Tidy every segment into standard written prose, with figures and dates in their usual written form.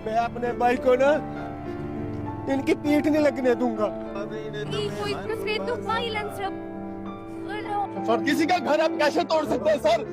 मैं अपने भाई को ना इनकी पीठ नहीं लगने दूंगा। सर किसी का घर आप कैसे तोड़ सकते हैं सर?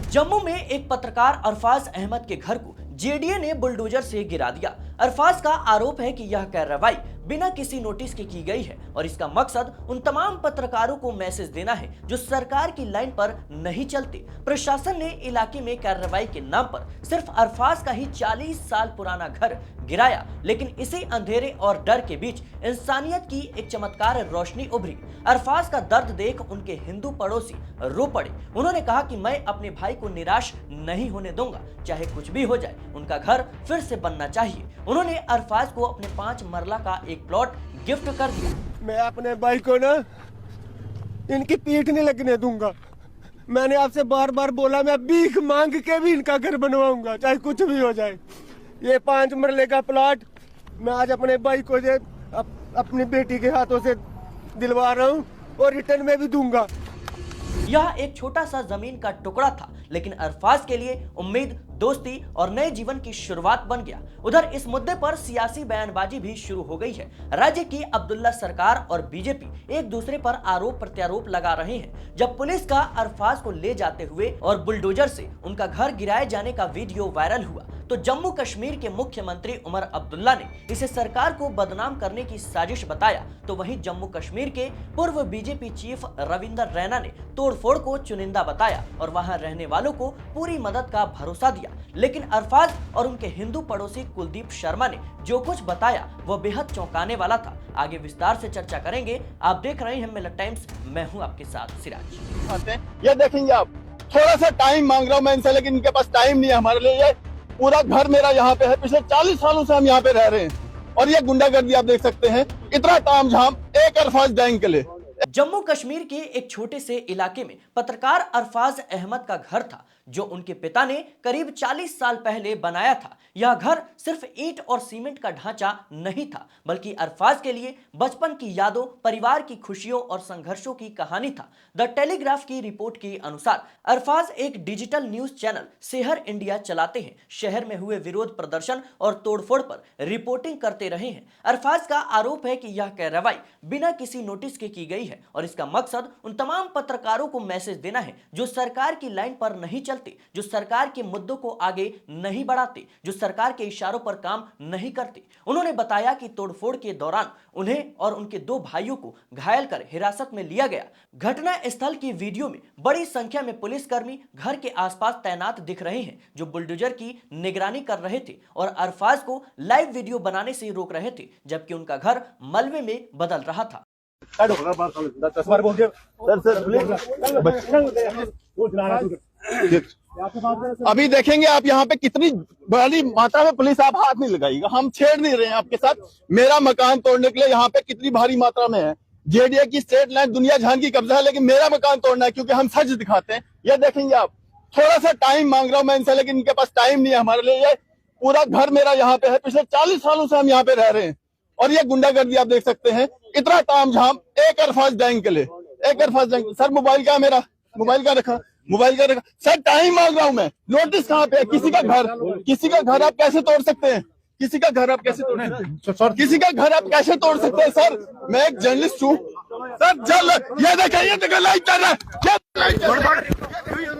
जम्मू में एक पत्रकार अरफाज अहमद के घर को जेडीए ने बुलडोजर से गिरा दिया। अरफाज का आरोप है कि यह कार्रवाई बिना किसी नोटिस के की गई है और इसका मकसद उन तमाम पत्रकारों को मैसेज देना है जो सरकार की लाइन पर नहीं चलते। प्रशासन ने इलाके में कार्रवाई के नाम पर सिर्फ अरफाज का ही 40 साल पुराना घर गिराया, लेकिन इसी अंधेरे और डर के बीच इंसानियत की एक चमत्कार रोशनी उभरी। अरफाज का दर्द देख उनके हिंदू पड़ोसी रो पड़े। उन्होंने कहा कि मैं अपने भाई को निराश नहीं होने दूंगा, चाहे कुछ भी हो जाए, उनका घर फिर से बनना चाहिए। उन्होंने अरफाज को अपने 5 मरला का एक प्लॉट गिफ्ट कर दिया। मैं अपने भाई को ना इनकी पीठ नहीं लगने दूंगा। मैंने आपसे बार बार बोला, मैं भीख मांग के भी इनका घर बनवाऊंगा, चाहे कुछ भी हो जाए। ये 5 मरले का प्लॉट मैं आज अपने भाई को अपनी बेटी के हाथों से दिलवा रहा हूँ और रिटर्न में भी दूंगा। यह एक छोटा सा जमीन का टुकड़ा था, लेकिन अरफाज के लिए उम्मीद, दोस्ती और नए जीवन की शुरुआत बन गया। उधर इस मुद्दे पर सियासी बयानबाजी भी शुरू हो गई है। राज्य की अब्दुल्ला सरकार और बीजेपी एक दूसरे पर आरोप प्रत्यारोप लगा रहे हैं। जब पुलिस का अरफाज को ले जाते हुए और बुलडोजर से उनका घर गिराए जाने का वीडियो वायरल हुआ, तो जम्मू कश्मीर के मुख्यमंत्री उमर अब्दुल्ला ने इसे सरकार को बदनाम करने की साजिश बताया, तो वहीं जम्मू कश्मीर के पूर्व बीजेपी चीफ रविंदर रैना ने तोड़फोड़ को चुनिंदा बताया और वहां रहने वालों को पूरी मदद का भरोसा दिया। लेकिन अरफाज और उनके हिंदू पड़ोसी कुलदीप शर्मा ने जो कुछ बताया वह बेहद चौंकाने वाला था। आगे विस्तार से चर्चा करेंगे। आप देख रहे हैं मिलत टाइम्स, मैं हूं आपके साथ सिराज। ये देखेंगे आप, थोड़ा सा टाइम मांग रहा हूँ मैं इनसे, लेकिन इनके पास टाइम नहीं है हमारे लिए। ये पूरा घर मेरा यहाँ पे है, पिछले 40 सालों से हम यहाँ पे रह रहे हैं और ये गुंडागर्दी आप देख सकते हैं। इतना तामझाम एक अरफाज गैंग के लिए। जम्मू कश्मीर के एक छोटे से इलाके में पत्रकार अरफाज अहमद का घर था, जो उनके पिता ने करीब 40 साल पहले बनाया था। यह घर सिर्फ ईंट और सीमेंट का ढांचा नहीं था, बल्कि अरफाज के लिए बचपन की यादों, परिवार की खुशियों और संघर्षों की कहानी था। द टेलीग्राफ की रिपोर्ट के अनुसार अरफाज एक डिजिटल न्यूज चैनल सेहर इंडिया चलाते हैं। शहर में हुए विरोध प्रदर्शन और तोड़फोड़ पर रिपोर्टिंग करते रहे हैं। अरफाज का आरोप है कि यह कार्रवाई बिना किसी नोटिस के की गई है और इसका मकसद उन तमाम पत्रकारों को मैसेज देना है जो सरकार की लाइन पर नहीं चलते, जो सरकार के मुद्दों को आगे नहीं बढ़ाते, जो सरकार के इशारों पर काम नहीं करते। उन्होंने बताया कि तोड़फोड़ के दौरान उन्हें और उनके 2 भाइयों को घायल कर हिरासत में लिया गया। घटना स्थल की वीडियो में बड़ी संख्या में पुलिसकर्मी घर के आसपास तैनात दिख रहे हैं, जो बुलडोजर की निगरानी कर रहे थे और अरफाज को लाइव वीडियो बनाने से रोक रहे थे, जबकि उनका घर मलबे में बदल रहा था। अभी देखेंगे आप यहाँ पे कितनी बड़ी मात्रा में पुलिस, आप हाथ नहीं लगाइएगा, हम छेड़ नहीं रहे हैं आपके साथ। मेरा मकान तोड़ने के लिए यहाँ पे कितनी भारी मात्रा में है। जेडीए की स्टेट लाइन दुनिया जहान की कब्जा है, लेकिन मेरा मकान तोड़ना है क्योंकि हम सच दिखाते हैं। ये देखेंगे आप, थोड़ा सा टाइम मांग रहा हूँ मैं इनसे, लेकिन इनके पास टाइम नहीं है हमारे लिए। ये पूरा घर मेरा यहाँ पे है, पिछले 40 सालों से हम यहाँ पे रह रहे हैं और ये गुंडागर्दी आप देख सकते हैं। इतना तामझाम एक अरफाज गैंग के लिए, एक अरफाज गैंग। सर मोबाइल का मेरा मोबाइल का रखा सर, टाइम मांग रहा हूँ मैं। नोटिस कहाँ पे है? किसी का घर आप कैसे तोड़ सकते हैं? किसी का घर आप कैसे तोड़ सकते हैं? किसी का घर आप कैसे तोड़ सकते हैं? सर मैं एक जर्नलिस्ट हूँ सर। जल ये देखिए लाइव कर रहा है।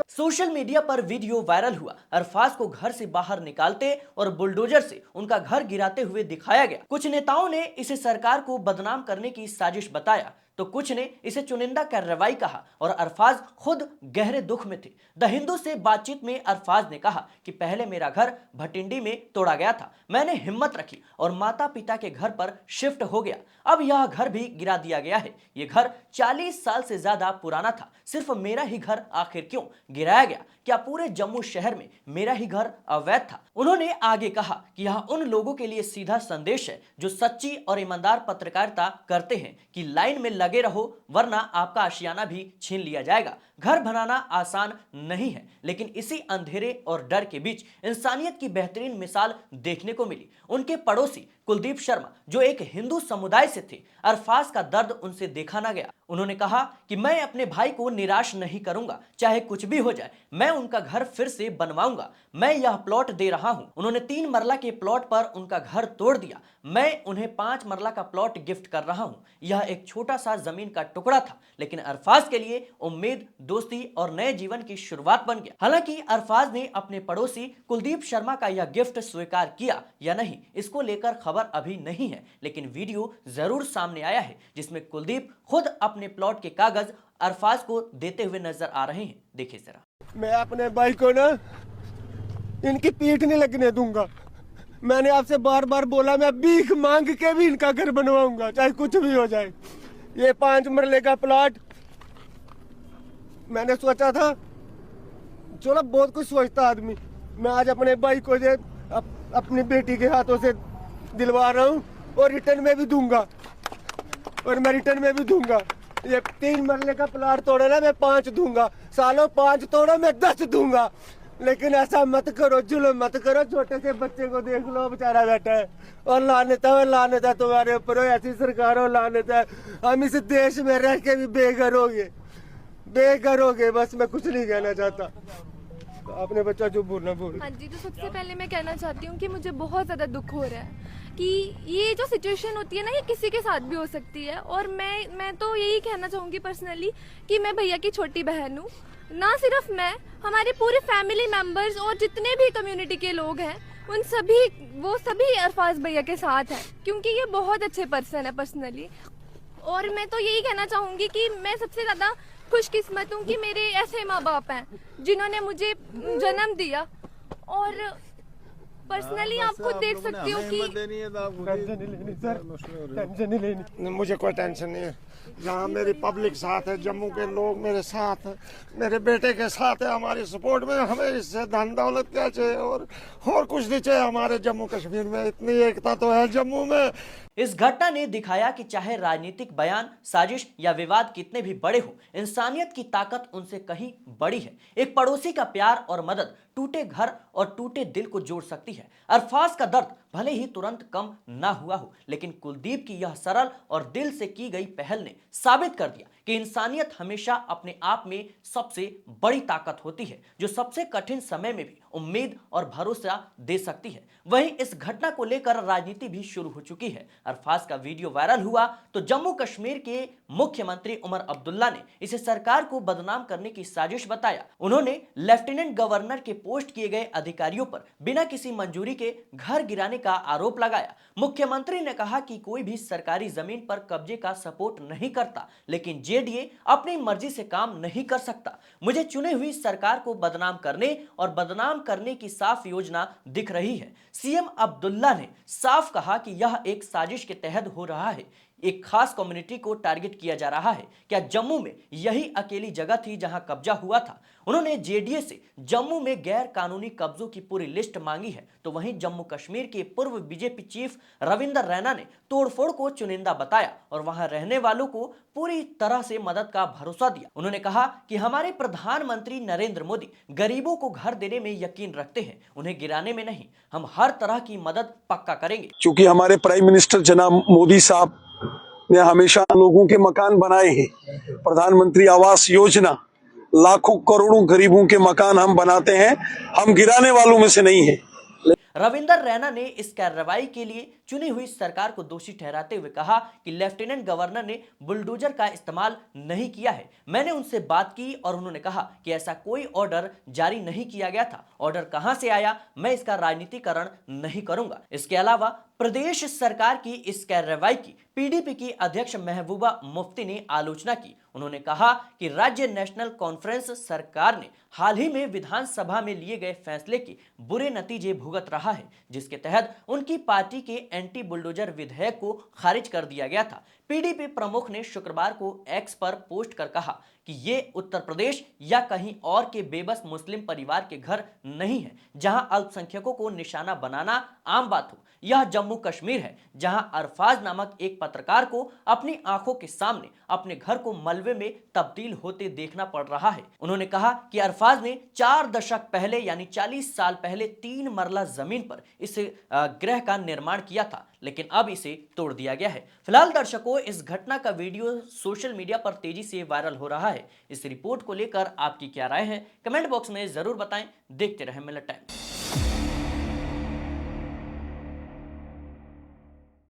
सोशल मीडिया पर वीडियो वायरल हुआ। अरफाज को घर से बाहर निकालते और बुलडोजर से उनका घर गिराते हुए दिखाया गया। कुछ नेताओं ने इसे सरकार को बदनाम करने की साजिश बताया, तो कुछ ने इसे चुनिंदा कार्रवाई कहा और अरफाज खुद गहरे दुख में थे। द हिंदू से बातचीत में अरफाज ने कहा कि पहले मेरा घर भटिंडी में तोड़ा गया था, मैंने हिम्मत रखी और माता पिता के घर पर शिफ्ट हो गया। अब यह घर भी गिरा दिया गया है। यह घर 40 साल से ज्यादा पुराना था। सिर्फ मेरा ही घर आखिर क्यों गिराया गया? क्या पूरे जम्मू शहर में मेरा ही घर अवैध था? उन्होंने आगे कहा कि यह उन लोगों के लिए सीधा संदेश है जो सच्ची और ईमानदार पत्रकारिता करते हैं कि लाइन में लगे रहो, वरना आपका आशियाना भी छीन लिया जाएगा। घर बनाना आसान नहीं है, लेकिन इसी अंधेरे और डर के बीच इंसानियत की बेहतरीन मिसाल देखने को मिली। उनके पड़ोसी कुलदीप शर्मा, जो एक हिंदू समुदाय से थे, अरफाज का दर्द उनसे देखा न गया। उन्होंने कहा कि मैं अपने भाई को निराश नहीं करूंगा, चाहे कुछ भी हो जाए, मैं उनका घर फिर से बनवाऊंगा। मैं यह प्लॉट दे रहा हूं। उन्होंने 3 मरला के प्लॉट पर उनका घर तोड़ दिया। मैं उन्हें 5 मरला का प्लॉट गिफ्ट कर रहा हूं। यह एक छोटा सा जमीन का टुकड़ा था, लेकिन अरफाज के लिए उम्मीद, दोस्ती और नए जीवन की शुरुआत बन गया। हालांकि अरफाज ने अपने पड़ोसी कुलदीप शर्मा का यह गिफ्ट स्वीकार किया या नहीं, इसको लेकर खबर अभी नहीं है, लेकिन वीडियो जरूर सामने आया है जिसमें कुलदीप खुद अपने प्लॉट के कागज अरफाज को देते हुए नजर आ रहे हैं। देखिए जरा। मैं अपने भाई को ना इनकी पीठ नहीं लगने दूंगा। मैंने आपसे बार बार बोला, मैं भीख मांग के भी इनका घर बनवाऊंगा, चाहे कुछ भी हो जाए। ये 5 मरले का प्लॉट मैंने सोचा था, चलो बहुत कुछ सोचता आदमी। मैं आज अपने भाई को अपनी बेटी के हाथों से दिलवा रहा हूँ और रिटर्न में भी दूंगा, और मैं रिटर्न में भी दूंगा। ये 3 मरले का प्लॉट तोड़ा ना, मैं 5 दूंगा। सालों 5 तोड़ा, मैं 10 दूंगा। लेकिन ऐसा मत करो, जुल्म मत करो। छोटे से बच्चे को देख लो, बेचारा बैठा है, और लानत है तुम्हारे ऊपर, ऐसी सरकार हो, लानत है। हम इस देश में रह के भी बेघर हो गए। बस मैं कुछ नहीं कहना चाहता। तो अपने बच्चा जो बोलना बोल। हाँ जी, तो सबसे पहले मैं कहना चाहती हूँ कि मुझे बहुत ज़्यादा दुख हो रहा है कि ये जो सिचुएशन होती है ना, ये किसी के साथ भी हो सकती है। और मैं तो यही कहना चाहूँगी पर्सनली कि मैं भैया की छोटी बहन हूँ। ना सिर्फ मैं, हमारे पूरे फैमिली मेम्बर्स और जितने भी कम्युनिटी के लोग हैं, वो सभी अरफाज भैया के साथ हैं, क्योंकि ये बहुत अच्छे पर्सन है पर्सनली। और मैं तो यही कहना चाहूँगी कि मैं सबसे ज़्यादा खुशकिस्मत हूँ कि मेरे ऐसे माँ बाप हैं जिन्होंने मुझे जन्म दिया। और पर्सनली आप खुद देख सकते हो कि टेंशन नहीं लेनी। मुझे कोई टेंशन नहीं है। यहाँ मेरी पब्लिक साथ है, जम्मू के लोग मेरे साथ हैं, मेरे बेटे के साथ है, हमारी सपोर्ट में। हमें इससे धन दौलत क्या चाहिए और कुछ नहीं चाहिए। हमारे जम्मू कश्मीर में इतनी एकता तो है जम्मू में। इस घटना ने दिखाया कि चाहे राजनीतिक बयान, साजिश या विवाद कितने भी बड़े हो, इंसानियत की ताकत उनसे कहीं बड़ी है। एक पड़ोसी का प्यार और मदद टूटे घर और टूटे दिल को जोड़ सकती है। अरफाज का दर्द भले ही तुरंत कम ना हुआ हो, लेकिन कुलदीप की यह सरल और दिल से की गई पहल ने साबित कर दिया कि इंसानियत हमेशा अपने आप में सबसे बड़ी ताकत होती है, जो सबसे कठिन समय में भी उम्मीद और भरोसा दे सकती है। वहीं इस घटना को लेकर राजनीति भी शुरू हो चुकी है। अरफाज का वीडियो वायरल हुआ तो जम्मू कश्मीर के मुख्यमंत्री उमर अब्दुल्ला ने इसे सरकार को बदनाम करने की साजिश बताया। उन्होंने लेफ्टिनेंट गवर्नर के पोस्ट किए गए अधिकारियों पर बिना किसी मंजूरी के घर गिराने का आरोप लगाया। मुख्यमंत्री ने कहा कि कोई भी सरकारी जमीन पर कब्जे का सपोर्ट नहीं करता, लेकिन जेडीए अपनी मर्जी से काम नहीं कर सकता। मुझे चुनी हुई सरकार को बदनाम करने और बदनाम करने की साफ योजना दिख रही है। सीएम अब्दुल्ला ने साफ कहा कि यह एक साजिश के तहत हो रहा है। एक खास कम्युनिटी को टारगेट किया जा रहा है। क्या जम्मू में यही अकेली जगह थी जहां कब्जा हुआ था? उन्होंने जेडीए से जम्मू में गैर कानूनी कब्जों की पूरी लिस्ट मांगी है। तो वहीं जम्मू कश्मीर के पूर्व बीजेपी चीफ रविंदर रैना ने तोड़फोड़ को चुनिंदा बताया और वहां रहने वालों को पूरी तरह से मदद का भरोसा दिया। उन्होंने कहा कि हमारे प्रधानमंत्री नरेंद्र मोदी गरीबों को घर देने में यकीन रखते हैं, उन्हें गिराने में नहीं। हम हर तरह की मदद पक्का करेंगे। चूंकि हमारे प्राइम मिनिस्टर जनाब मोदी साहब ने हमेशा लोगों के मकान बनाए हैं, प्रधानमंत्री आवास योजना, लाखों करोड़ों गरीबों के मकान हम बनाते हैं, हम गिराने वालों में से नहीं हैं। रविंदर रैना ने इस कार्रवाई के लिए चुनी हुई सरकार को दोषी ठहराते हुए कहा कि लेफ्टिनेंट गवर्नर ने बुलडोजर का इस्तेमाल नहीं किया है। मैंने उनसे बात की और उन्होंने कहा कि ऐसा कोई ऑर्डर जारी नहीं किया गया था। ऑर्डर कहां से आया, मैं इसका राजनीतिकरण नहीं करूंगा। इसके अलावा प्रदेश सरकार की इस कार्रवाई की पीडीपी की अध्यक्ष महबूबा मुफ्ती ने आलोचना की। उन्होंने कहा कि राज्य नेशनल कॉन्फ्रेंस सरकार ने हाल ही में विधानसभा में लिए गए फैसले के बुरे नतीजे भुगत रहा है, जिसके तहत उनकी पार्टी के एंटी बुलडोजर विधेयक को खारिज कर दिया गया था। पीडीपी प्रमुख ने शुक्रवार को एक्स पर पोस्ट कर कहा कि ये उत्तर प्रदेश या कहीं और के बेबस मुस्लिम परिवार के घर नहीं है जहां अल्पसंख्यकों को निशाना बनाना आम बात हो। यह जम्मू कश्मीर है जहां अरफाज नामक एक पत्रकार को अपनी आंखों के सामने अपने घर को मलबे में तब्दील होते देखना पड़ रहा है। उन्होंने कहा कि अरफाज ने 4 दशक पहले यानी 40 साल पहले 3 मरला जमीन पर इस गृह का निर्माण किया था, लेकिन अब इसे तोड़ दिया गया है। फिलहाल दर्शकों, इस घटना का वीडियो सोशल मीडिया पर तेजी से वायरल हो रहा है। इस रिपोर्ट को लेकर आपकी क्या राय है, कमेंट बॉक्स में जरूर बताएं। देखते रहें मिलत टाइम्स।